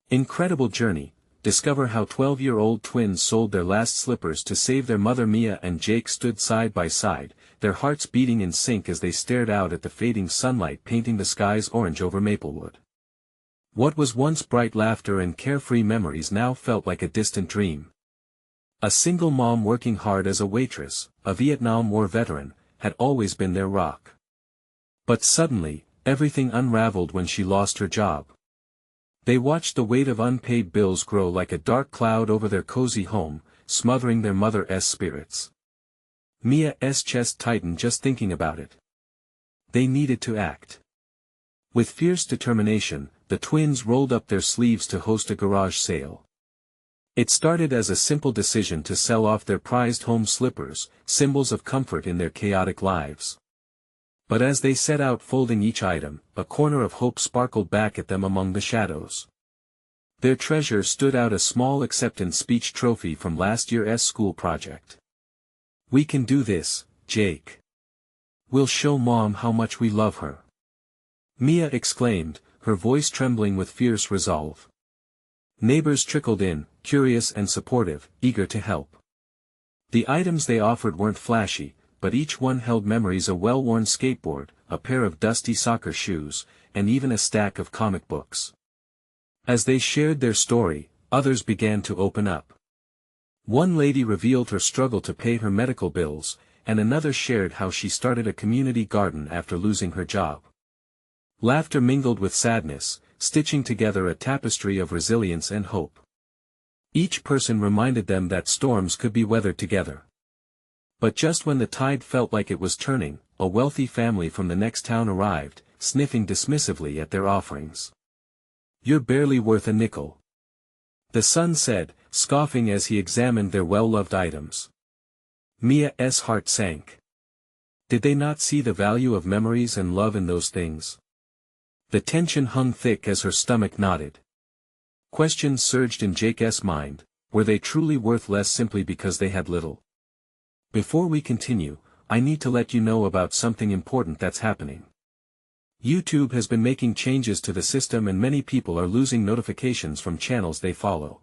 Incredible journey. Discover how 12-year-old twins sold their last slippers to save their mother. Mia and Jake stood side by side, their hearts beating in sync as they stared out at the fading sunlight painting the skies orange over Maplewood. What was once bright laughter and carefree memories now felt like a distant dream. A single mom working hard as a waitress, a Vietnam War veteran, had always been their rock. But suddenly, everything unraveled when she lost her job. They watched the weight of unpaid bills grow like a dark cloud over their cozy home, smothering their mother's spirits. Mia's chest tightened just thinking about it. They needed to act. With fierce determination, the twins rolled up their sleeves to host a garage sale. It started as a simple decision to sell off their prized home slippers, symbols of comfort in their chaotic lives. But as they set out folding each item, a corner of hope sparkled back at them among the shadows. Their treasure stood out, a small acceptance speech trophy from last year's school project. "We can do this, Jake. We'll show Mom how much we love her," Mia exclaimed, her voice trembling with fierce resolve. Neighbors trickled in, curious and supportive, eager to help. The items they offered weren't flashy, but each one held memories: a well-worn skateboard, a pair of dusty soccer shoes, and even a stack of comic books. As they shared their story, others began to open up. One lady revealed her struggle to pay her medical bills, and another shared how she started a community garden after losing her job. Laughter mingled with sadness, stitching together a tapestry of resilience and hope. Each person reminded them that storms could be weathered together. But just when the tide felt like it was turning, a wealthy family from the next town arrived, sniffing dismissively at their offerings. "You're barely worth a nickel," the son said, scoffing as he examined their well-loved items. Mia's heart sank. Did they not see the value of memories and love in those things? The tension hung thick as her stomach knotted. Questions surged in Jake's mind: were they truly worth less simply because they had little? Before we continue, I need to let you know about something important that's happening. YouTube has been making changes to the system and many people are losing notifications from channels they follow.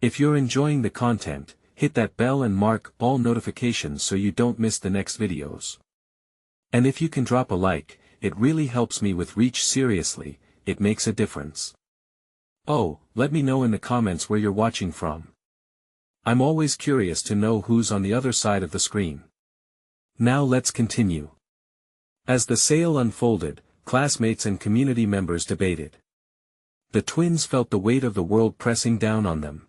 If you're enjoying the content, hit that bell and mark all notifications so you don't miss the next videos. And if you can drop a like, it really helps me with reach. Seriously, it makes a difference. Oh, let me know in the comments where you're watching from. I'm always curious to know who's on the other side of the screen. Now let's continue. As the sale unfolded, classmates and community members debated. The twins felt the weight of the world pressing down on them.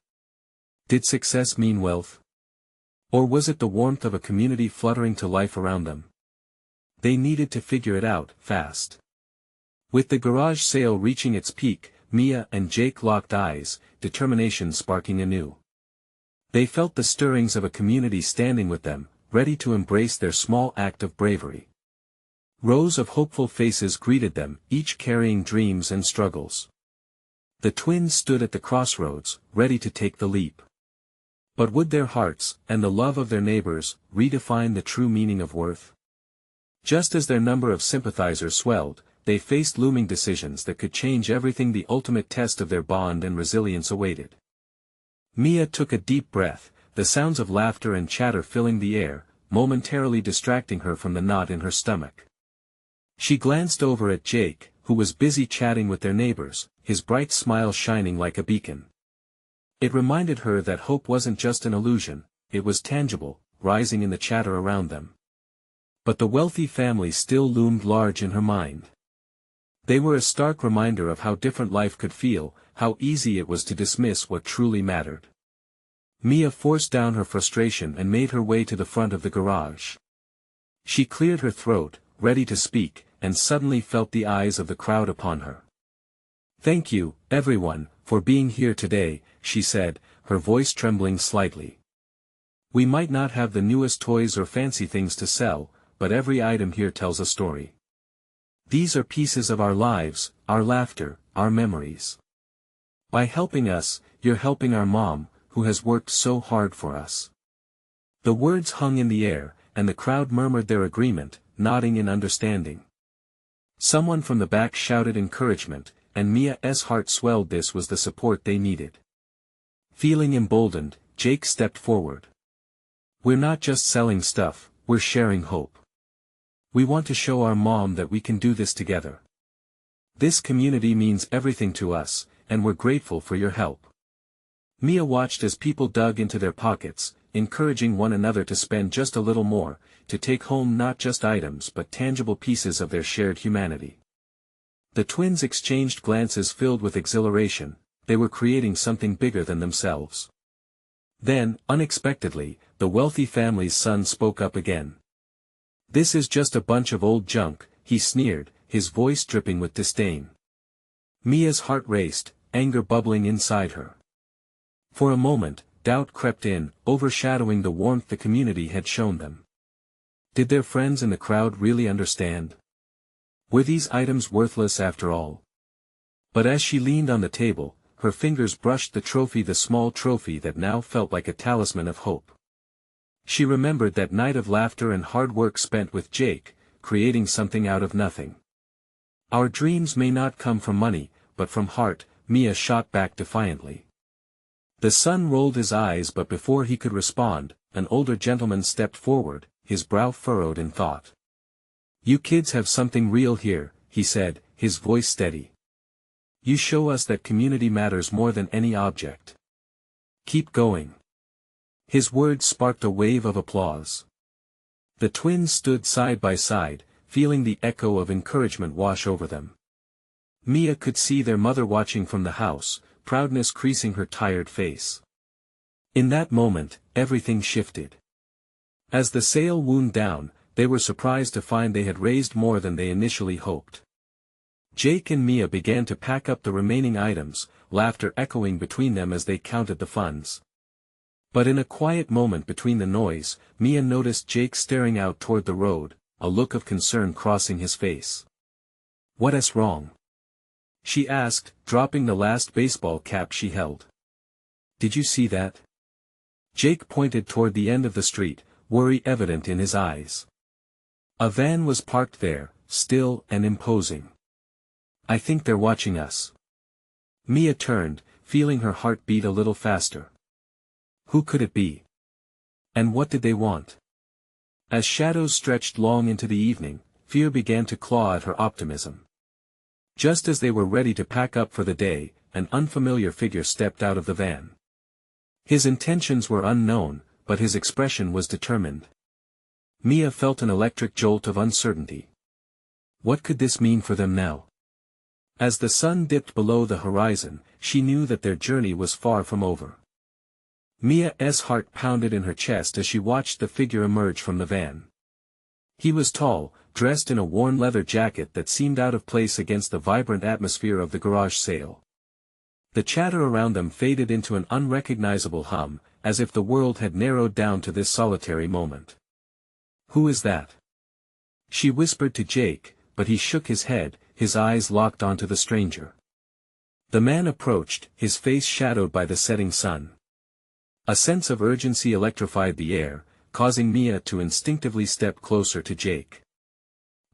Did success mean wealth? Or was it the warmth of a community fluttering to life around them? They needed to figure it out, fast. With the garage sale reaching its peak, Mia and Jake locked eyes, determination sparking anew. They felt the stirrings of a community standing with them, ready to embrace their small act of bravery. Rows of hopeful faces greeted them, each carrying dreams and struggles. The twins stood at the crossroads, ready to take the leap. But would their hearts, and the love of their neighbors, redefine the true meaning of worth? Just as their number of sympathizers swelled, they faced looming decisions that could change everything. The ultimate test of their bond and resilience awaited. Mia took a deep breath, the sounds of laughter and chatter filling the air, momentarily distracting her from the knot in her stomach. She glanced over at Jake, who was busy chatting with their neighbors, his bright smile shining like a beacon. It reminded her that hope wasn't just an illusion, it was tangible, rising in the chatter around them. But the wealthy family still loomed large in her mind. They were a stark reminder of how different life could feel, how easy it was to dismiss what truly mattered. Mia forced down her frustration and made her way to the front of the garage. She cleared her throat, ready to speak, and suddenly felt the eyes of the crowd upon her. "Thank you, everyone, for being here today," she said, her voice trembling slightly. "We might not have the newest toys or fancy things to sell, but every item here tells a story. These are pieces of our lives, our laughter, our memories. By helping us, you're helping our mom, who has worked so hard for us." The words hung in the air, and the crowd murmured their agreement, nodding in understanding. Someone from the back shouted encouragement, and Mia's heart swelled. This was the support they needed. Feeling emboldened, Jake stepped forward. We're not just selling stuff, we're sharing hope. We want to show our mom that we can do this together. This community means everything to us, and we're grateful for your help. Mia watched as people dug into their pockets, encouraging one another to spend just a little more, to take home not just items but tangible pieces of their shared humanity. The twins exchanged glances filled with exhilaration. They were creating something bigger than themselves. Then, unexpectedly, the wealthy family's son spoke up again. "This is just a bunch of old junk," he sneered, his voice dripping with disdain. Mia's heart raced, anger bubbling inside her. For a moment, doubt crept in, overshadowing the warmth the community had shown them. Did their friends in the crowd really understand? Were these items worthless after all? But as she leaned on the table, her fingers brushed the small trophy that now felt like a talisman of hope. She remembered that night of laughter and hard work spent with Jake, creating something out of nothing. "Our dreams may not come from money, but from heart," Mia shot back defiantly. The son rolled his eyes, but before he could respond, an older gentleman stepped forward, his brow furrowed in thought. "You kids have something real here," he said, his voice steady. "You show us that community matters more than any object. Keep going." His words sparked a wave of applause. The twins stood side by side, feeling the echo of encouragement wash over them. Mia could see their mother watching from the house, proudness creasing her tired face. In that moment, everything shifted. As the sale wound down, they were surprised to find they had raised more than they initially hoped. Jake and Mia began to pack up the remaining items, laughter echoing between them as they counted the funds. But in a quiet moment between the noise, Mia noticed Jake staring out toward the road, a look of concern crossing his face. "What's wrong?" she asked, dropping the last baseball cap she held. "Did you see that?" Jake pointed toward the end of the street, worry evident in his eyes. A van was parked there, still and imposing. "I think they're watching us." Mia turned, feeling her heart beat a little faster. Who could it be? And what did they want? As shadows stretched long into the evening, fear began to claw at her optimism. Just as they were ready to pack up for the day, an unfamiliar figure stepped out of the van. His intentions were unknown, but his expression was determined. Mia felt an electric jolt of uncertainty. What could this mean for them now? As the sun dipped below the horizon, she knew that their journey was far from over. Mia's heart pounded in her chest as she watched the figure emerge from the van. He was tall, dressed in a worn leather jacket that seemed out of place against the vibrant atmosphere of the garage sale. The chatter around them faded into an unrecognizable hum, as if the world had narrowed down to this solitary moment. "Who is that?" she whispered to Jake, but he shook his head, his eyes locked onto the stranger. The man approached, his face shadowed by the setting sun. A sense of urgency electrified the air, causing Mia to instinctively step closer to Jake.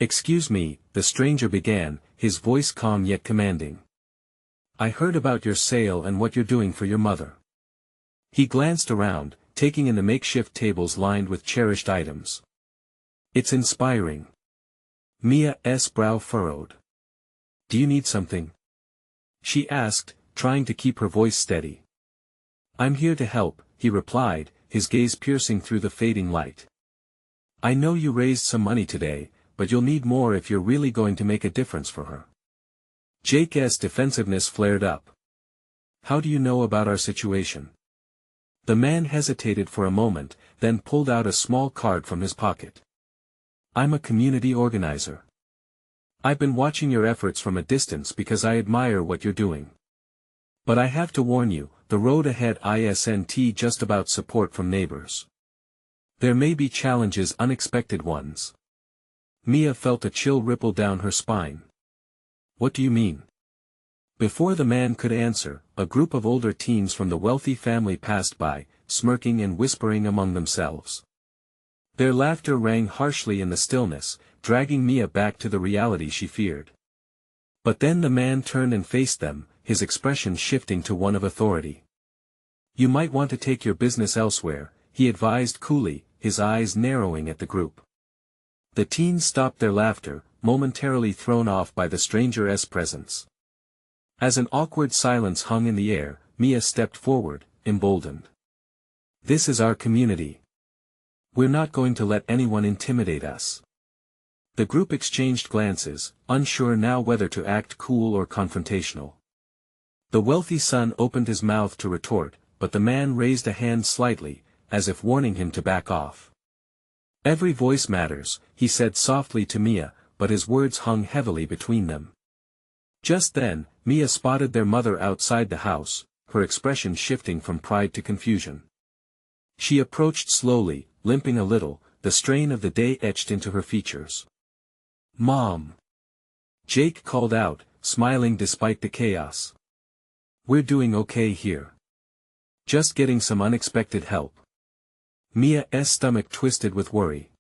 "Excuse me," the stranger began, his voice calm yet commanding. "I heard about your sale and what you're doing for your mother." He glanced around, taking in the makeshift tables lined with cherished items. "It's inspiring." Mia's brow furrowed. "Do you need something?" she asked, trying to keep her voice steady. "I'm here to help," he replied, his gaze piercing through the fading light. "I know you raised some money today, but you'll need more if you're really going to make a difference for her." Jake's defensiveness flared up. "How do you know about our situation?" The man hesitated for a moment, then pulled out a small card from his pocket. "I'm a community organizer. I've been watching your efforts from a distance because I admire what you're doing. But I have to warn you, the road ahead isn't just about support from neighbors. There may be challenges, unexpected ones." Mia felt a chill ripple down her spine. "What do you mean?" Before the man could answer, a group of older teens from the wealthy family passed by, smirking and whispering among themselves. Their laughter rang harshly in the stillness, dragging Mia back to the reality she feared. But then the man turned and faced them, his expression shifting to one of authority. "You might want to take your business elsewhere," he advised coolly, his eyes narrowing at the group. The teens stopped their laughter, momentarily thrown off by the stranger's presence. As an awkward silence hung in the air, Mia stepped forward, emboldened. "This is our community. We're not going to let anyone intimidate us." The group exchanged glances, unsure now whether to act cool or confrontational. The wealthy son opened his mouth to retort, but the man raised a hand slightly, as if warning him to back off. "Every voice matters," he said softly to Mia, but his words hung heavily between them. Just then, Mia spotted their mother outside the house, her expression shifting from pride to confusion. She approached slowly, limping a little, the strain of the day etched into her features. "Mom!" Jake called out, smiling despite the chaos. "We're doing okay here. Just getting some unexpected help." Mia's stomach twisted with worry.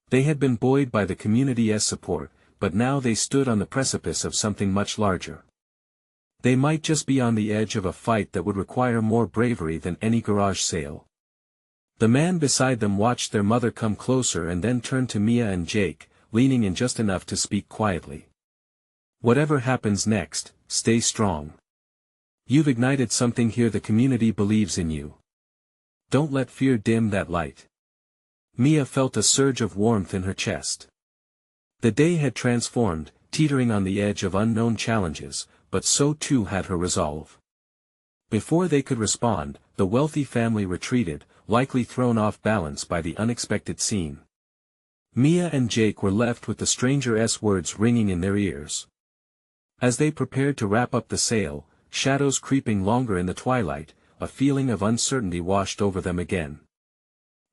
They had been buoyed by the community's support, but now they stood on the precipice of something much larger. They might just be on the edge of a fight that would require more bravery than any garage sale. The man beside them watched their mother come closer and then turned to Mia and Jake, leaning in just enough to speak quietly. "Whatever happens next, stay strong. You've ignited something here. The community believes in you. Don't let fear dim that light." Mia felt a surge of warmth in her chest. The day had transformed, teetering on the edge of unknown challenges, but so too had her resolve. Before they could respond, the wealthy family retreated, likely thrown off balance by the unexpected scene. Mia and Jake were left with the stranger's words ringing in their ears. As they prepared to wrap up the sale, shadows creeping longer in the twilight, a feeling of uncertainty washed over them again.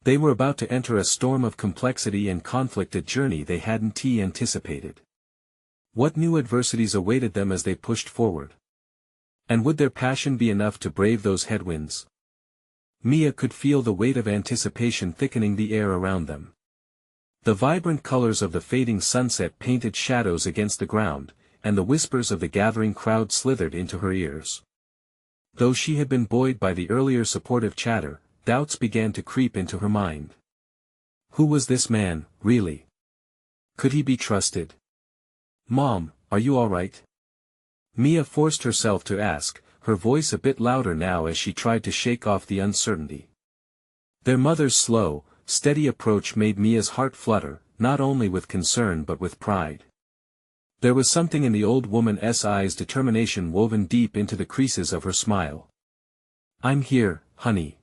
They were about to enter a storm of complexity and conflict, a journey they hadn't anticipated. What new adversities awaited them as they pushed forward? And would their passion be enough to brave those headwinds? Mia could feel the weight of anticipation thickening the air around them. The vibrant colors of the fading sunset painted shadows against the ground, and the whispers of the gathering crowd slithered into her ears. Though she had been buoyed by the earlier supportive chatter, doubts began to creep into her mind. Who was this man, really? Could he be trusted? "Mom, are you all right?" Mia forced herself to ask, her voice a bit louder now as she tried to shake off the uncertainty. Their mother's slow, steady approach made Mia's heart flutter, not only with concern but with pride. There was something in the old woman's eyes, determination woven deep into the creases of her smile. "I'm here, honey.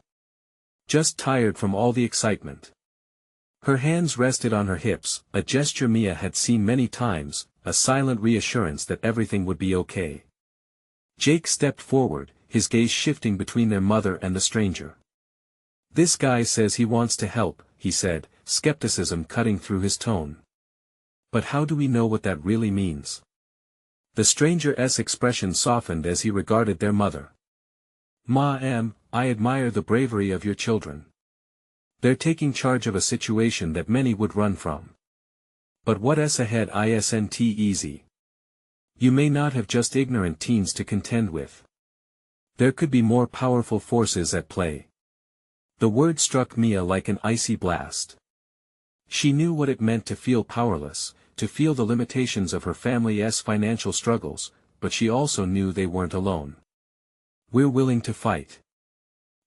Just tired from all the excitement." Her hands rested on her hips, a gesture Mia had seen many times, a silent reassurance that everything would be okay. Jake stepped forward, his gaze shifting between their mother and the stranger. "This guy says he wants to help," he said, skepticism cutting through his tone. "But how do we know what that really means?" The stranger's expression softened as he regarded their mother. "Ma'am, I admire the bravery of your children. They're taking charge of a situation that many would run from. But what's ahead isn't easy. You may not have just ignorant teens to contend with. There could be more powerful forces at play." The word struck Mia like an icy blast. She knew what it meant to feel powerless, to feel the limitations of her family's financial struggles, but she also knew they weren't alone. "We're willing to fight.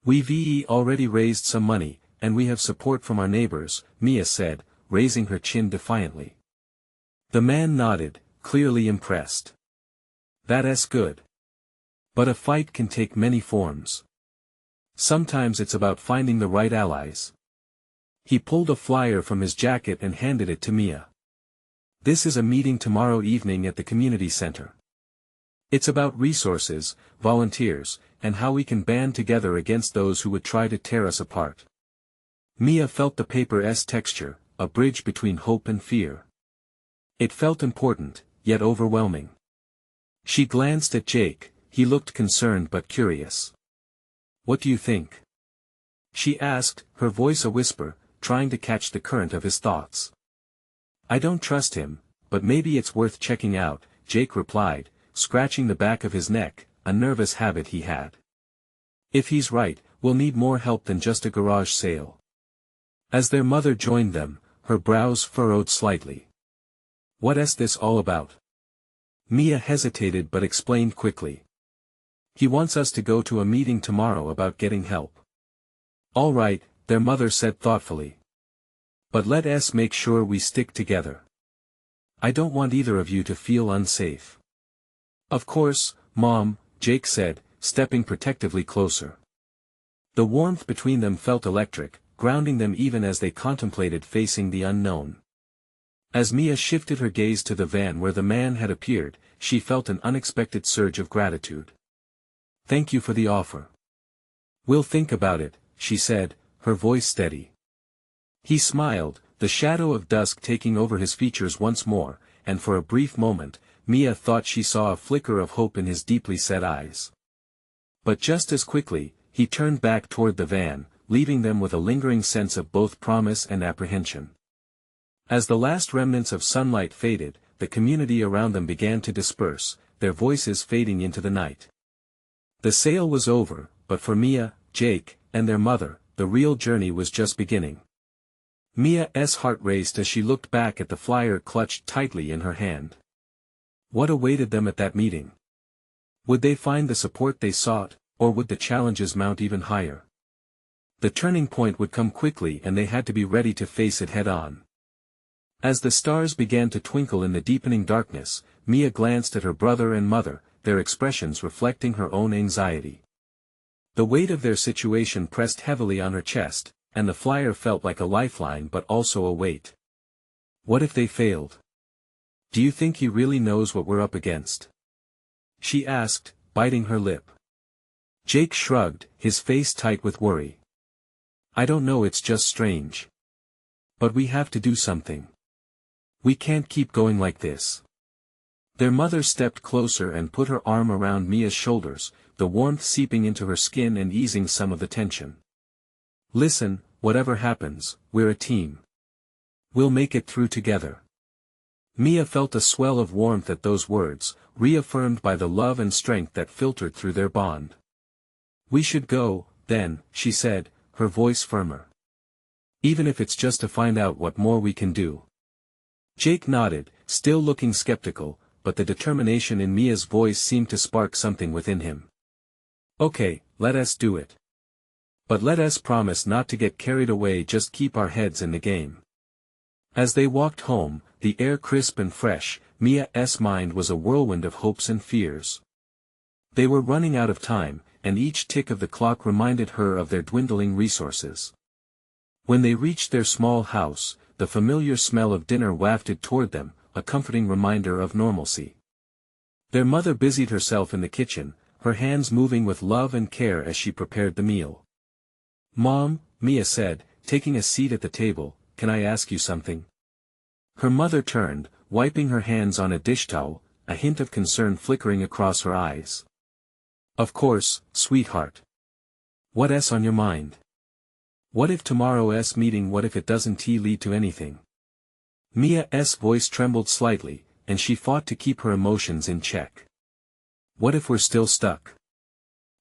We've already raised some money, and we have support from our neighbors," Mia said, raising her chin defiantly. The man nodded, clearly impressed. "That's good. But a fight can take many forms. Sometimes it's about finding the right allies." He pulled a flyer from his jacket and handed it to Mia. "This is a meeting tomorrow evening at the community center. It's about resources, volunteers, and how we can band together against those who would try to tear us apart." Mia felt the paper's texture, a bridge between hope and fear. It felt important, yet overwhelming. She glanced at Jake, he looked concerned but curious. "What do you think?" she asked, her voice a whisper, trying to catch the current of his thoughts. "I don't trust him, but maybe it's worth checking out," Jake replied, scratching the back of his neck, a nervous habit he had. If he's right, we'll need more help than just a garage sale. As their mother joined them, her brows furrowed slightly. What's this all about? Mia hesitated but explained quickly. He wants us to go to a meeting tomorrow about getting help. All right, their mother said thoughtfully. But let us make sure we stick together. I don't want either of you to feel unsafe. Of course, Mom, Jake said, stepping protectively closer. The warmth between them felt electric, grounding them even as they contemplated facing the unknown. As Mia shifted her gaze to the van where the man had appeared, she felt an unexpected surge of gratitude. Thank you for the offer. We'll think about it, she said, her voice steady. He smiled, the shadow of dusk taking over his features once more, and for a brief moment, Mia thought she saw a flicker of hope in his deeply set eyes. But just as quickly, he turned back toward the van, leaving them with a lingering sense of both promise and apprehension. As the last remnants of sunlight faded, the community around them began to disperse, their voices fading into the night. The sale was over, but for Mia, Jake, and their mother, the real journey was just beginning. Mia's heart raced as she looked back at the flyer clutched tightly in her hand. What awaited them at that meeting? Would they find the support they sought, or would the challenges mount even higher? The turning point would come quickly and they had to be ready to face it head-on. As the stars began to twinkle in the deepening darkness, Mia glanced at her brother and mother, their expressions reflecting her own anxiety. The weight of their situation pressed heavily on her chest, and the flyer felt like a lifeline but also a weight. What if they failed? Do you think he really knows what we're up against? She asked, biting her lip. Jake shrugged, his face tight with worry. I don't know, it's just strange. But we have to do something. We can't keep going like this. Their mother stepped closer and put her arm around Mia's shoulders, the warmth seeping into her skin and easing some of the tension. Listen, whatever happens, we're a team. We'll make it through together. Mia felt a swell of warmth at those words, reaffirmed by the love and strength that filtered through their bond. We should go, then, she said, her voice firmer. Even if it's just to find out what more we can do. Jake nodded, still looking skeptical, but the determination in Mia's voice seemed to spark something within him. Okay, let us do it. But let us promise not to get carried away, just keep our heads in the game. As they walked home, the air crisp and fresh, Mia's mind was a whirlwind of hopes and fears. They were running out of time, and each tick of the clock reminded her of their dwindling resources. When they reached their small house, the familiar smell of dinner wafted toward them, a comforting reminder of normalcy. Their mother busied herself in the kitchen, her hands moving with love and care as she prepared the meal. Mom, Mia said, taking a seat at the table, can I ask you something? Her mother turned, wiping her hands on a dish towel, a hint of concern flickering across her eyes. Of course, sweetheart. What's on your mind? What if tomorrow's meeting, what if it doesn't lead to anything? Mia's voice trembled slightly, and she fought to keep her emotions in check. What if we're still stuck?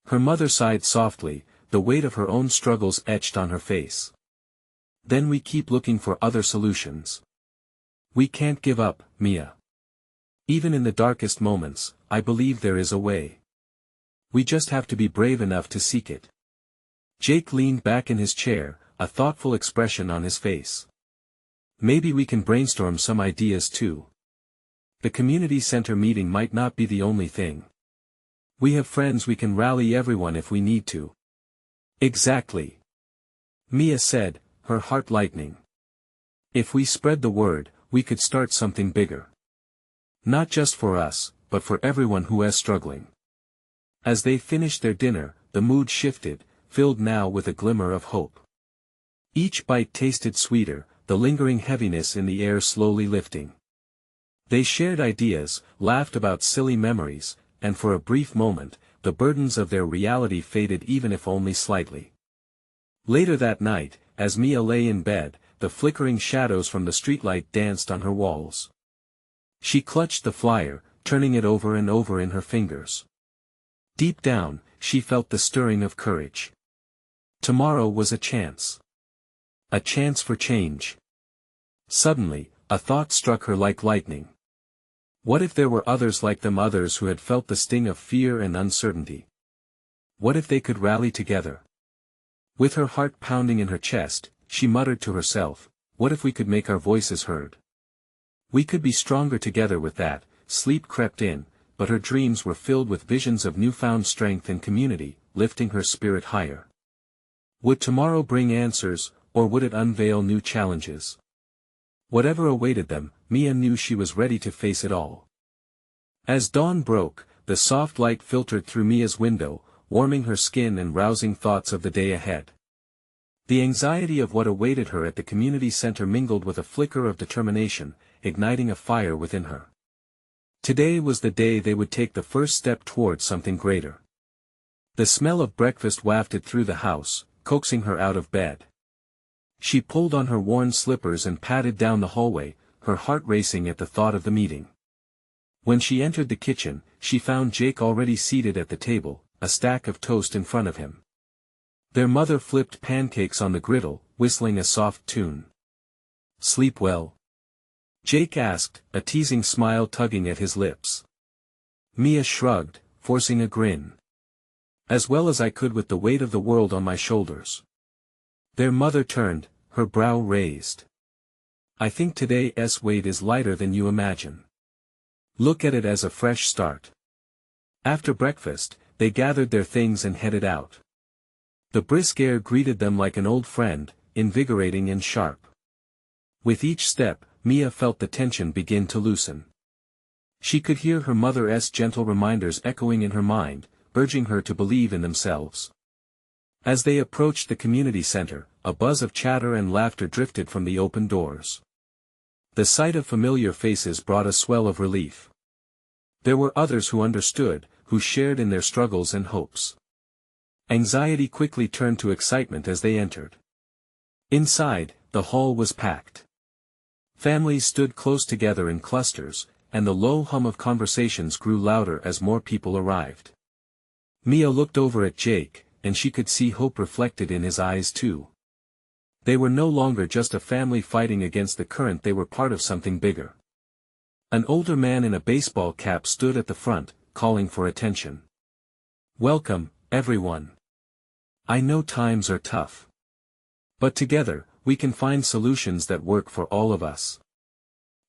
Her mother sighed softly, the weight of her own struggles etched on her face. Then we keep looking for other solutions. We can't give up, Mia. Even in the darkest moments, I believe there is a way. We just have to be brave enough to seek it. Jake leaned back in his chair, a thoughtful expression on his face. Maybe we can brainstorm some ideas too. The community center meeting might not be the only thing. We have friends, we can rally everyone if we need to. Exactly. Mia said, her heart lightening. If we spread the word, we could start something bigger. Not just for us, but for everyone who is struggling. As they finished their dinner, the mood shifted, filled now with a glimmer of hope. Each bite tasted sweeter, the lingering heaviness in the air slowly lifting. They shared ideas, laughed about silly memories, and for a brief moment, the burdens of their reality faded, even if only slightly. Later that night, as Mia lay in bed, the flickering shadows from the streetlight danced on her walls. She clutched the flyer, turning it over and over in her fingers. Deep down, she felt the stirring of courage. Tomorrow was a chance. A chance for change. Suddenly, a thought struck her like lightning. What if there were others like them, others who had felt the sting of fear and uncertainty? What if they could rally together? With her heart pounding in her chest, she muttered to herself, what if we could make our voices heard? We could be stronger together with that. Sleep crept in, but her dreams were filled with visions of newfound strength and community, lifting her spirit higher. Would tomorrow bring answers, or would it unveil new challenges? Whatever awaited them, Mia knew she was ready to face it all. As dawn broke, the soft light filtered through Mia's window, warming her skin and rousing thoughts of the day ahead. The anxiety of what awaited her at the community center mingled with a flicker of determination, igniting a fire within her. Today was the day they would take the first step towards something greater. The smell of breakfast wafted through the house, coaxing her out of bed. She pulled on her worn slippers and padded down the hallway, her heart racing at the thought of the meeting. When she entered the kitchen, she found Jake already seated at the table, a stack of toast in front of him. Their mother flipped pancakes on the griddle, whistling a soft tune. "Sleep well?" Jake asked, a teasing smile tugging at his lips. Mia shrugged, forcing a grin. "As well as I could with the weight of the world on my shoulders." Their mother turned, her brow raised. "I think today's weight is lighter than you imagine. Look at it as a fresh start." After breakfast, they gathered their things and headed out. The brisk air greeted them like an old friend, invigorating and sharp. With each step, Mia felt the tension begin to loosen. She could hear her mother's gentle reminders echoing in her mind, urging her to believe in themselves. As they approached the community center, a buzz of chatter and laughter drifted from the open doors. The sight of familiar faces brought a swell of relief. There were others who understood, who shared in their struggles and hopes. Anxiety quickly turned to excitement as they entered. Inside, the hall was packed. Families stood close together in clusters, and the low hum of conversations grew louder as more people arrived. Mia looked over at Jake, and she could see hope reflected in his eyes too. They were no longer just a family fighting against the current, they were part of something bigger. An older man in a baseball cap stood at the front, calling for attention. "Welcome, everyone. I know times are tough. But together, we can find solutions that work for all of us."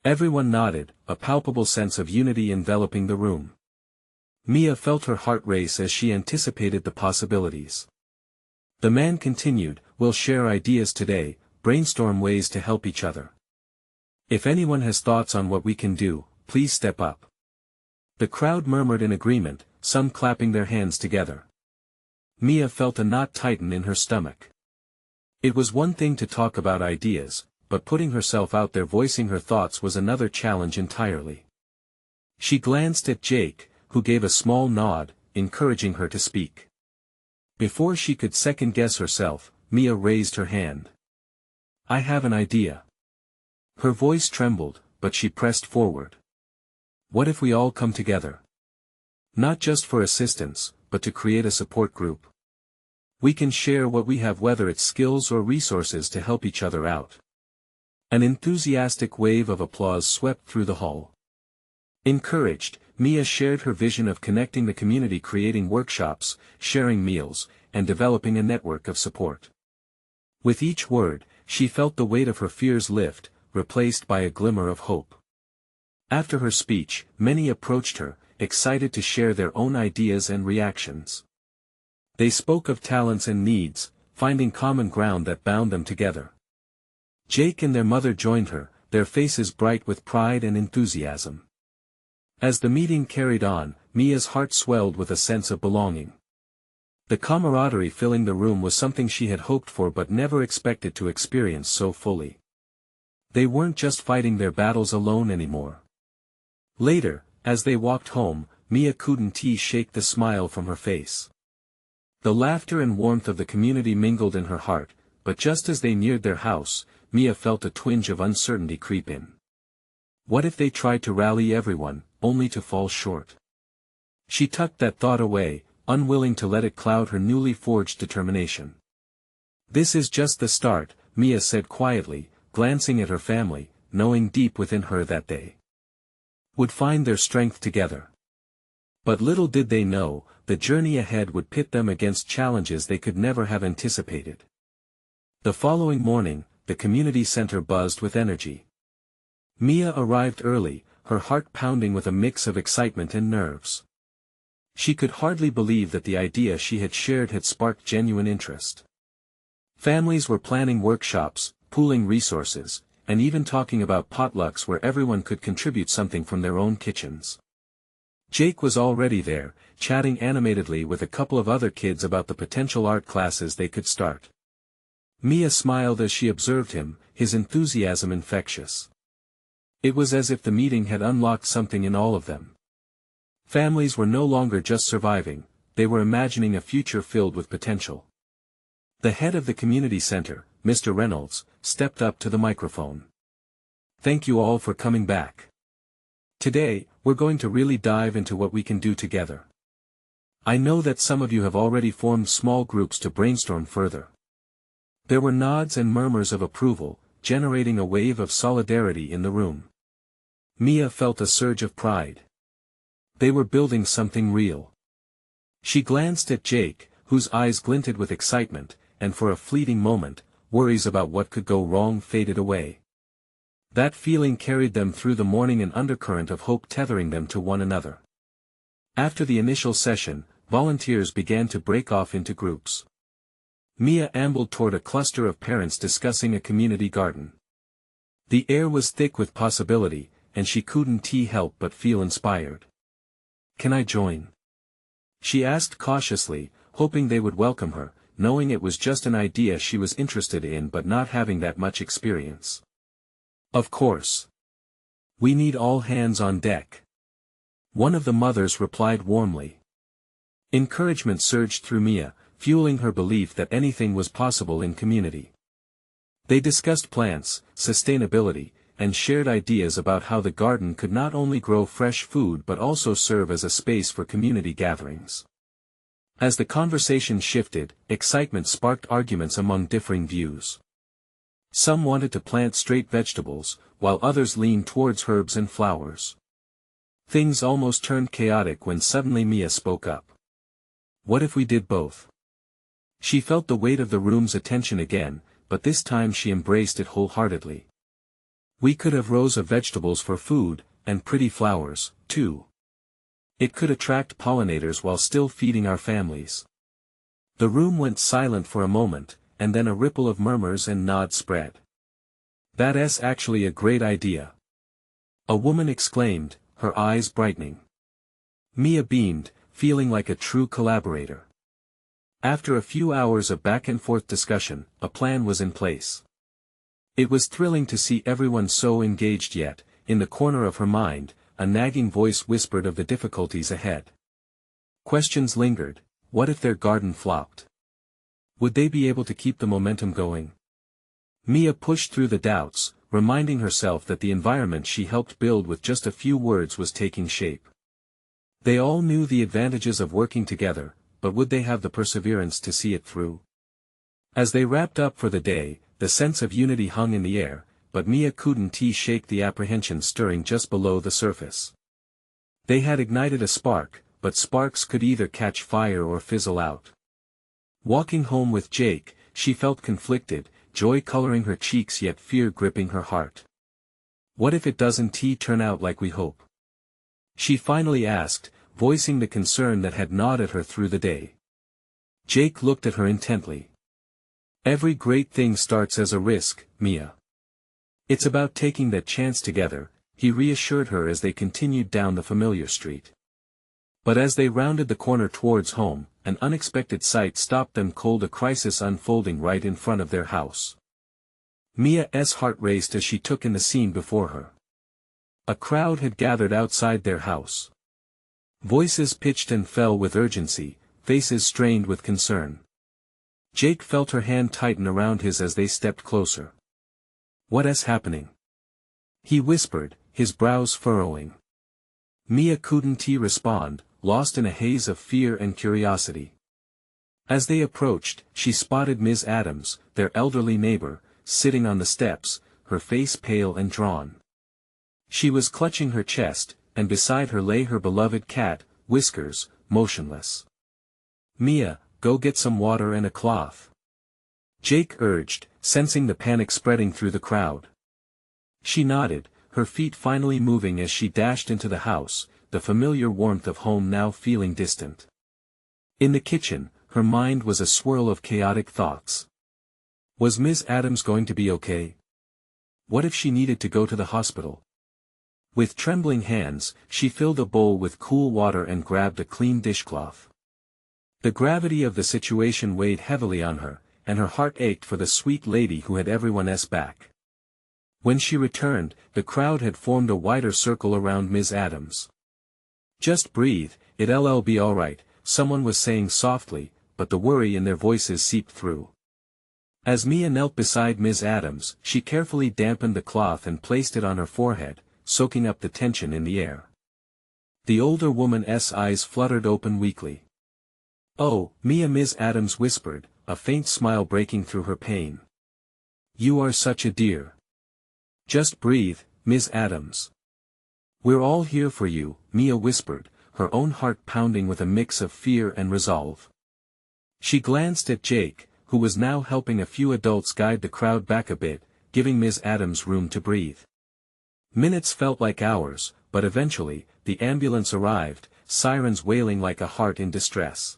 Everyone nodded, a palpable sense of unity enveloping the room. Mia felt her heart race as she anticipated the possibilities. The man continued, "We'll share ideas today, brainstorm ways to help each other. If anyone has thoughts on what we can do, please step up." The crowd murmured in agreement, some clapping their hands together. Mia felt a knot tighten in her stomach. It was one thing to talk about ideas, but putting herself out there voicing her thoughts was another challenge entirely. She glanced at Jake, who gave a small nod, encouraging her to speak. Before she could second-guess herself, Mia raised her hand. "I have an idea." Her voice trembled, but she pressed forward. "What if we all come together? Not just for assistance, but to create a support group. We can share what we have, whether it's skills or resources, to help each other out." An enthusiastic wave of applause swept through the hall. Encouraged, Mia shared her vision of connecting the community, creating workshops, sharing meals, and developing a network of support. With each word, she felt the weight of her fears lift, replaced by a glimmer of hope. After her speech, many approached her, excited to share their own ideas and reactions. They spoke of talents and needs, finding common ground that bound them together. Jake and their mother joined her, their faces bright with pride and enthusiasm. As the meeting carried on, Mia's heart swelled with a sense of belonging. The camaraderie filling the room was something she had hoped for but never expected to experience so fully. They weren't just fighting their battles alone anymore. Later, as they walked home, Mia couldn't shake the smile from her face. The laughter and warmth of the community mingled in her heart, but just as they neared their house, Mia felt a twinge of uncertainty creep in. What if they tried to rally everyone, only to fall short. She tucked that thought away, unwilling to let it cloud her newly forged determination. "This is just the start," Mia said quietly, glancing at her family, knowing deep within her that they would find their strength together. But little did they know, the journey ahead would pit them against challenges they could never have anticipated. The following morning, the community center buzzed with energy. Mia arrived early, her heart pounding with a mix of excitement and nerves. She could hardly believe that the idea she had shared had sparked genuine interest. Families were planning workshops, pooling resources, and even talking about potlucks where everyone could contribute something from their own kitchens. Jake was already there, chatting animatedly with a couple of other kids about the potential art classes they could start. Mia smiled as she observed him, his enthusiasm infectious. It was as if the meeting had unlocked something in all of them. Families were no longer just surviving, they were imagining a future filled with potential. The head of the community center, Mr. Reynolds, stepped up to the microphone. "Thank you all for coming back. Today, we're going to really dive into what we can do together. I know that some of you have already formed small groups to brainstorm further." There were nods and murmurs of approval, generating a wave of solidarity in the room. Mia felt a surge of pride. They were building something real. She glanced at Jake, whose eyes glinted with excitement, and for a fleeting moment, worries about what could go wrong faded away. That feeling carried them through the morning, an undercurrent of hope tethering them to one another. After the initial session, volunteers began to break off into groups. Mia ambled toward a cluster of parents discussing a community garden. The air was thick with possibility, and she couldn't help but feel inspired. "Can I join?" she asked cautiously, hoping they would welcome her, knowing it was just an idea she was interested in but not having that much experience. "Of course. We need all hands on deck," one of the mothers replied warmly. Encouragement surged through Mia, fueling her belief that anything was possible in community. They discussed plants, sustainability, and shared ideas about how the garden could not only grow fresh food but also serve as a space for community gatherings. As the conversation shifted, excitement sparked arguments among differing views. Some wanted to plant straight vegetables, while others leaned towards herbs and flowers. Things almost turned chaotic when suddenly Mia spoke up. "What if we did both?" She felt the weight of the room's attention again, but this time she embraced it wholeheartedly. "We could have rows of vegetables for food, and pretty flowers, too. It could attract pollinators while still feeding our families." The room went silent for a moment, and then a ripple of murmurs and nods spread. "That's actually a great idea," a woman exclaimed, her eyes brightening. Mia beamed, feeling like a true collaborator. After a few hours of back-and-forth discussion, a plan was in place. It was thrilling to see everyone so engaged, yet, in the corner of her mind, a nagging voice whispered of the difficulties ahead. Questions lingered. What if their garden flopped? Would they be able to keep the momentum going? Mia pushed through the doubts, reminding herself that the environment she helped build with just a few words was taking shape. They all knew the advantages of working together, but would they have the perseverance to see it through? As they wrapped up for the day, the sense of unity hung in the air, but Mia couldn't shake the apprehension stirring just below the surface. They had ignited a spark, but sparks could either catch fire or fizzle out. Walking home with Jake, she felt conflicted, joy coloring her cheeks yet fear gripping her heart. "What if it doesn't turn out like we hope?" she finally asked, voicing the concern that had gnawed at her through the day. Jake looked at her intently. "Every great thing starts as a risk, Mia. It's about taking that chance together," he reassured her as they continued down the familiar street. But as they rounded the corner towards home, an unexpected sight stopped them cold, a crisis unfolding right in front of their house. Mia's heart raced as she took in the scene before her. A crowd had gathered outside their house. Voices pitched and fell with urgency, faces strained with concern. Jake felt her hand tighten around his as they stepped closer. "What's happening?" he whispered, his brows furrowing. Mia couldn't respond, lost in a haze of fear and curiosity. As they approached, she spotted Ms. Adams, their elderly neighbor, sitting on the steps, her face pale and drawn. She was clutching her chest, and beside her lay her beloved cat, Whiskers, motionless. "Mia, go get some water and a cloth," Jake urged, sensing the panic spreading through the crowd. She nodded, her feet finally moving as she dashed into the house, the familiar warmth of home now feeling distant. In the kitchen, her mind was a swirl of chaotic thoughts. Was Ms. Adams going to be okay? What if she needed to go to the hospital? With trembling hands, she filled a bowl with cool water and grabbed a clean dishcloth. The gravity of the situation weighed heavily on her, and her heart ached for the sweet lady who had everyone's back. When she returned, the crowd had formed a wider circle around Ms. Adams. "Just breathe, it'll be alright," someone was saying softly, but the worry in their voices seeped through. As Mia knelt beside Ms. Adams, she carefully dampened the cloth and placed it on her forehead, soaking up the tension in the air. The older woman's eyes fluttered open weakly. "Oh, Mia," Ms. Adams whispered, a faint smile breaking through her pain. "You are such a dear. Just breathe, Ms. Adams. We're all here for you," Mia whispered, her own heart pounding with a mix of fear and resolve. She glanced at Jake, who was now helping a few adults guide the crowd back a bit, giving Ms. Adams room to breathe. Minutes felt like hours, but eventually, the ambulance arrived, sirens wailing like a heart in distress.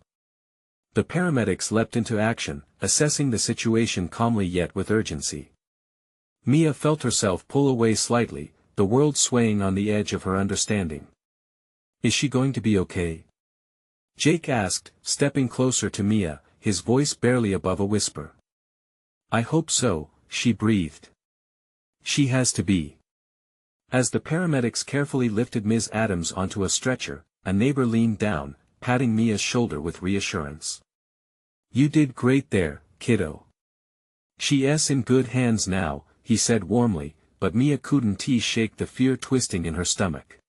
The paramedics leapt into action, assessing the situation calmly yet with urgency. Mia felt herself pull away slightly, the world swaying on the edge of her understanding. "Is she going to be okay?" Jake asked, stepping closer to Mia, his voice barely above a whisper. "I hope so," she breathed. "She has to be." As the paramedics carefully lifted Ms. Adams onto a stretcher, a neighbor leaned down, patting Mia's shoulder with reassurance. "You did great there, kiddo. She's in good hands now," he said warmly, but Mia couldn't shake the fear twisting in her stomach.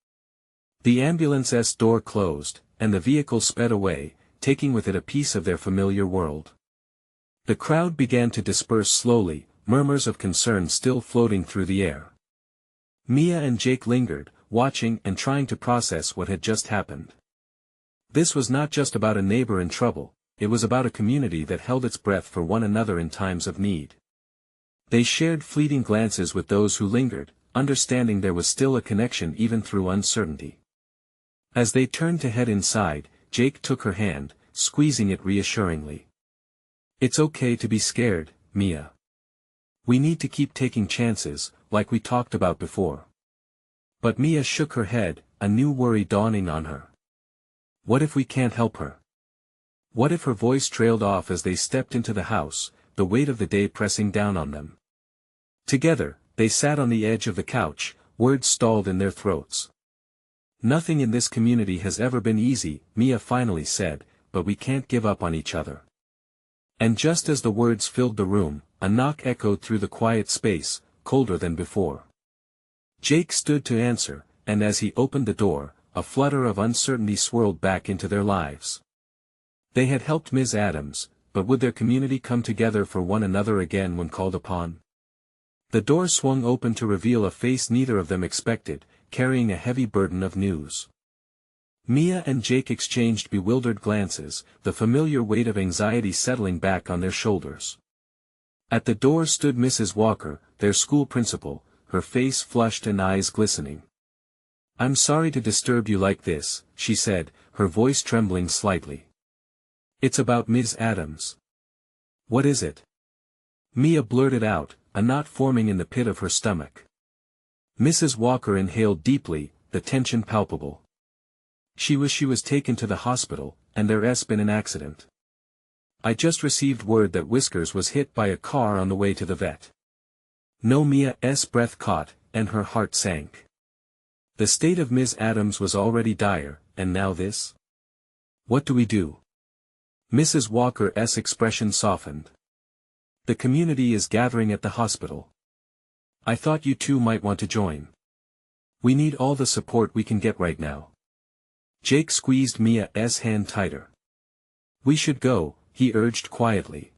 The ambulance's door closed, and the vehicle sped away, taking with it a piece of their familiar world. The crowd began to disperse slowly, murmurs of concern still floating through the air. Mia and Jake lingered, watching and trying to process what had just happened. This was not just about a neighbor in trouble, it was about a community that held its breath for one another in times of need. They shared fleeting glances with those who lingered, understanding there was still a connection even through uncertainty. As they turned to head inside, Jake took her hand, squeezing it reassuringly. "It's okay to be scared, Mia. We need to keep taking chances, like we talked about before." But Mia shook her head, a new worry dawning on her. What if we can't help her? What if her voice trailed off as they stepped into the house, the weight of the day pressing down on them? Together, they sat on the edge of the couch, words stalled in their throats. "Nothing in this community has ever been easy," Mia finally said, "but we can't give up on each other." And just as the words filled the room, a knock echoed through the quiet space, colder than before. Jake stood to answer, and as he opened the door, a flutter of uncertainty swirled back into their lives. They had helped Ms. Adams, but would their community come together for one another again when called upon? The door swung open to reveal a face neither of them expected, carrying a heavy burden of news. Mia and Jake exchanged bewildered glances, the familiar weight of anxiety settling back on their shoulders. At the door stood Mrs. Walker, their school principal, her face flushed and eyes glistening. "I'm sorry to disturb you like this," she said, her voice trembling slightly. "It's about Ms. Adams." "What is it?" Mia blurted out, a knot forming in the pit of her stomach. Mrs. Walker inhaled deeply, the tension palpable. She was taken to the hospital, and there's been an accident. I just received word that Whiskers was hit by a car on the way to the vet." No, Mia's breath caught, and her heart sank. The state of Ms. Adams was already dire, and now this? "What do we do?" Mrs. Walker's expression softened. "The community is gathering at the hospital. I thought you two might want to join." We need all the support we can get right now. Jake squeezed Mia's hand tighter. We should go, he urged quietly.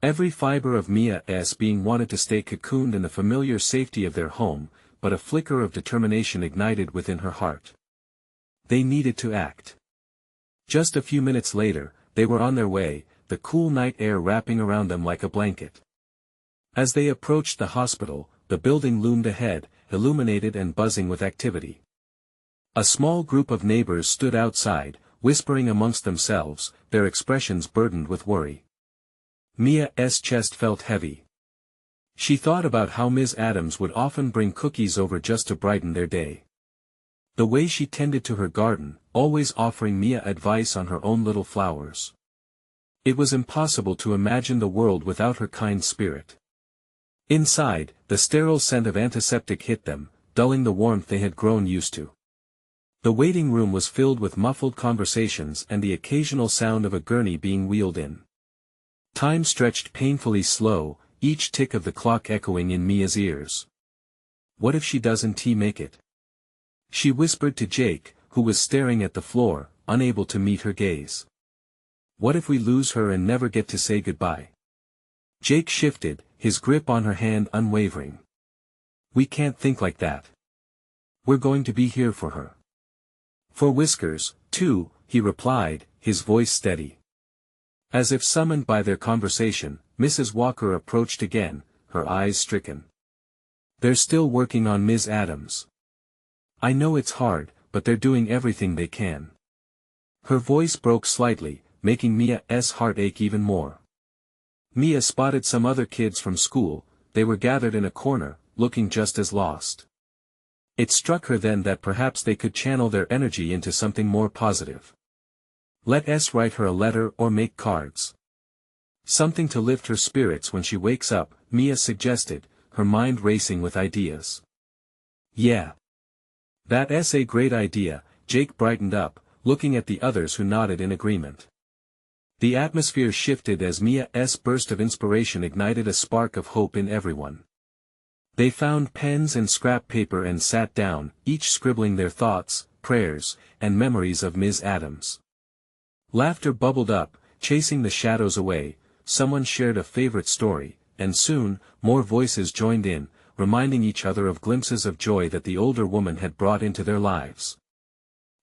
Every fiber of Mia's being wanted to stay cocooned in the familiar safety of their home, but a flicker of determination ignited within her heart. They needed to act. Just a few minutes later, they were on their way, the cool night air wrapping around them like a blanket. As they approached the hospital, the building loomed ahead, illuminated and buzzing with activity. A small group of neighbors stood outside, whispering amongst themselves, their expressions burdened with worry. Mia's chest felt heavy. She thought about how Ms. Adams would often bring cookies over just to brighten their day. The way she tended to her garden, always offering Mia advice on her own little flowers. It was impossible to imagine the world without her kind spirit. Inside, the sterile scent of antiseptic hit them, dulling the warmth they had grown used to. The waiting room was filled with muffled conversations and the occasional sound of a gurney being wheeled in. Time stretched painfully slow, each tick of the clock echoing in Mia's ears. What if she doesn't make it? She whispered to Jake, who was staring at the floor, unable to meet her gaze. What if we lose her and never get to say goodbye? Jake shifted, his grip on her hand unwavering. We can't think like that. We're going to be here for her. For Whiskers, too, he replied, his voice steady. As if summoned by their conversation, Mrs. Walker approached again, her eyes stricken. They're still working on Ms. Adams. I know it's hard, but they're doing everything they can. Her voice broke slightly, making Mia's heart ache even more. Mia spotted some other kids from school, they were gathered in a corner, looking just as lost. It struck her then that perhaps they could channel their energy into something more positive. Let us write her a letter or make cards. Something to lift her spirits when she wakes up, Mia suggested, her mind racing with ideas. Yeah. That's a great idea, Jake brightened up, looking at the others who nodded in agreement. The atmosphere shifted as Mia's burst of inspiration ignited a spark of hope in everyone. They found pens and scrap paper and sat down, each scribbling their thoughts, prayers, and memories of Ms. Adams. Laughter bubbled up, chasing the shadows away, someone shared a favorite story, and soon, more voices joined in, reminding each other of glimpses of joy that the older woman had brought into their lives.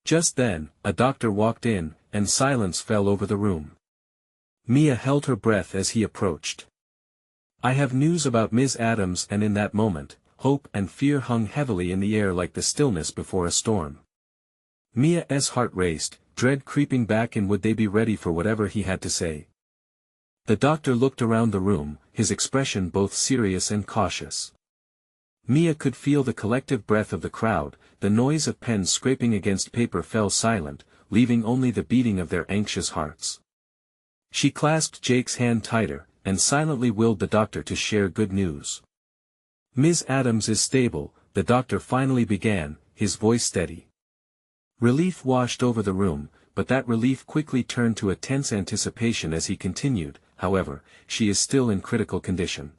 Just then, a doctor walked in, and silence fell over the room. Mia held her breath as he approached. I have news about Ms. Adams, and in that moment, hope and fear hung heavily in the air like the stillness before a storm. Mia's heart raced, dread creeping back, and would they be ready for whatever he had to say? The doctor looked around the room, his expression both serious and cautious. Mia could feel the collective breath of the crowd, the noise of pens scraping against paper fell silent, leaving only the beating of their anxious hearts. She clasped Jake's hand tighter, and silently willed the doctor to share good news. Ms. Adams is stable, the doctor finally began, his voice steady. Relief washed over the room, but that relief quickly turned to a tense anticipation as he continued, however, she is still in critical condition.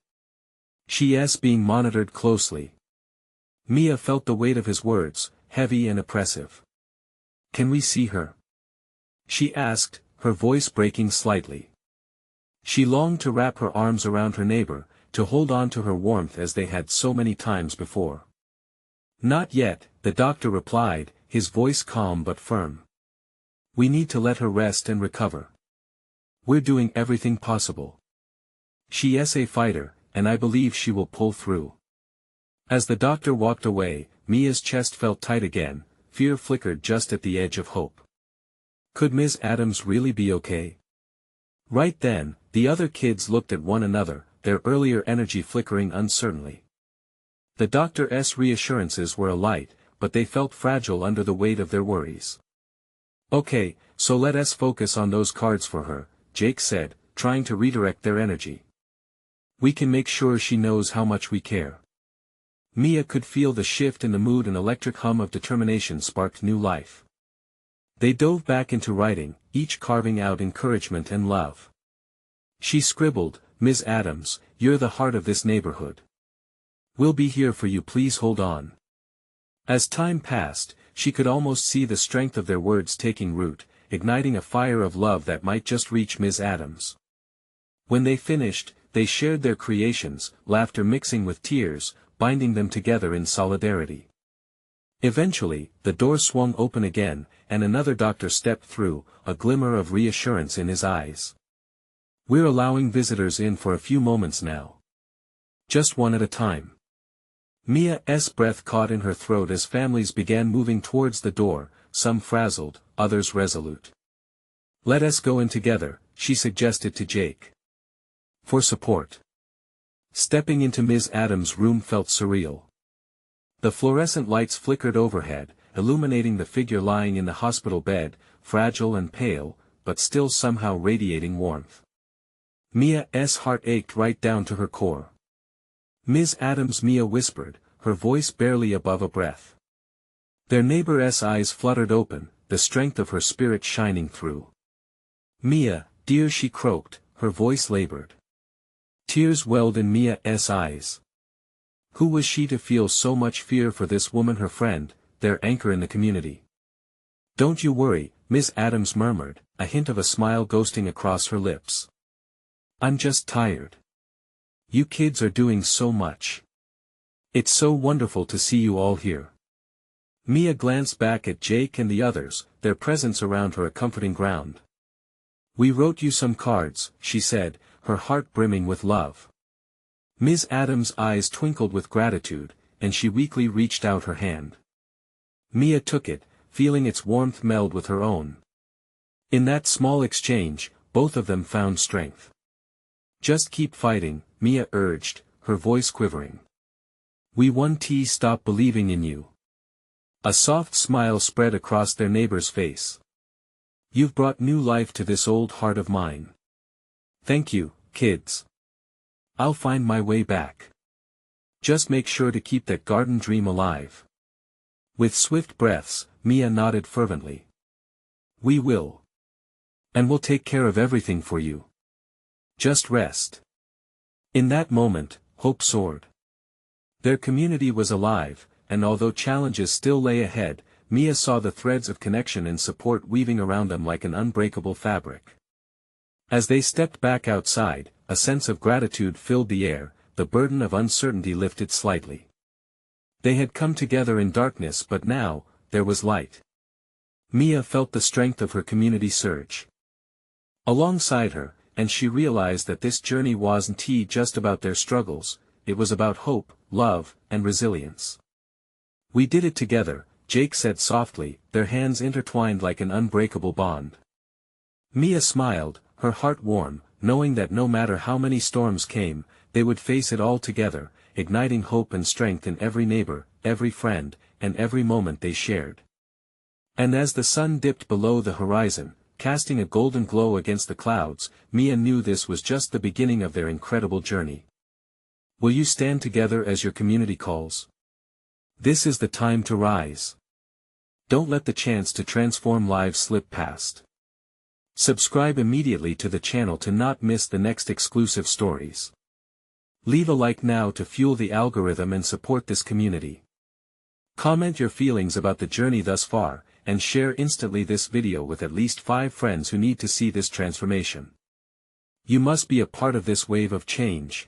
She is being monitored closely. Mia felt the weight of his words, heavy and oppressive. Can we see her? She asked, her voice breaking slightly. She longed to wrap her arms around her neighbor, to hold on to her warmth as they had so many times before. Not yet, the doctor replied, his voice calm but firm. We need to let her rest and recover. We're doing everything possible. She is a fighter, and I believe she will pull through. As the doctor walked away, Mia's chest felt tight again, fear flickered just at the edge of hope. Could Ms. Adams really be okay? Right then, the other kids looked at one another, their earlier energy flickering uncertainly. The doctor's reassurances were a light, but they felt fragile under the weight of their worries. Okay, so let us focus on those cards for her, Jake said, trying to redirect their energy. We can make sure she knows how much we care. Mia could feel the shift in the mood, an electric hum of determination sparked new life. They dove back into writing, each carving out encouragement and love. She scribbled, Ms. Adams, you're the heart of this neighborhood. We'll be here for you, please hold on. As time passed, she could almost see the strength of their words taking root, igniting a fire of love that might just reach Ms. Adams. When they finished, they shared their creations, laughter mixing with tears, binding them together in solidarity. Eventually, the door swung open again, and another doctor stepped through, a glimmer of reassurance in his eyes. "We're allowing visitors in for a few moments now. Just one at a time." Mia's breath caught in her throat as families began moving towards the door, some frazzled, others resolute. "Let us go in together," she suggested to Jake. For support. Stepping into Ms. Adams' room felt surreal. The fluorescent lights flickered overhead, illuminating the figure lying in the hospital bed, fragile and pale, but still somehow radiating warmth. Mia's heart ached right down to her core. "Ms. Adams," Mia whispered, her voice barely above a breath. Their neighbor's eyes fluttered open, the strength of her spirit shining through. "Mia, dear," she croaked, her voice labored. Tears welled in Mia's eyes. Who was she to feel so much fear for this woman, her friend, their anchor in the community? "Don't you worry," Ms. Adams murmured, a hint of a smile ghosting across her lips. "I'm just tired. You kids are doing so much. It's so wonderful to see you all here." Mia glanced back at Jake and the others, their presence around her a comforting ground. "We wrote you some cards," she said, her heart brimming with love. Ms. Adams' eyes twinkled with gratitude, and she weakly reached out her hand. Mia took it, feeling its warmth meld with her own. In that small exchange, both of them found strength. "Just keep fighting," Mia urged, her voice quivering. "We won't stop believing in you." A soft smile spread across their neighbor's face. "You've brought new life to this old heart of mine. Thank you, kids. I'll find my way back. Just make sure to keep that garden dream alive." With swift breaths, Mia nodded fervently. "We will. And we'll take care of everything for you. Just rest." In that moment, hope soared. Their community was alive, and although challenges still lay ahead, Mia saw the threads of connection and support weaving around them like an unbreakable fabric. As they stepped back outside, a sense of gratitude filled the air, the burden of uncertainty lifted slightly. They had come together in darkness, but now, there was light. Mia felt the strength of her community surge alongside her, and she realized that this journey wasn't just about their struggles, it was about hope, love, and resilience. "We did it together," Jake said softly, their hands intertwined like an unbreakable bond. Mia smiled, her heart warm, knowing that no matter how many storms came, they would face it all together, igniting hope and strength in every neighbor, every friend, and every moment they shared. And as the sun dipped below the horizon, casting a golden glow against the clouds, Mia knew this was just the beginning of their incredible journey. Will you stand together as your community calls? This is the time to rise. Don't let the chance to transform lives slip past. Subscribe immediately to the channel to not miss the next exclusive stories. Leave a like now to fuel the algorithm and support this community. Comment your feelings about the journey thus far, and share instantly this video with at least 5 friends who need to see this transformation. You must be a part of this wave of change.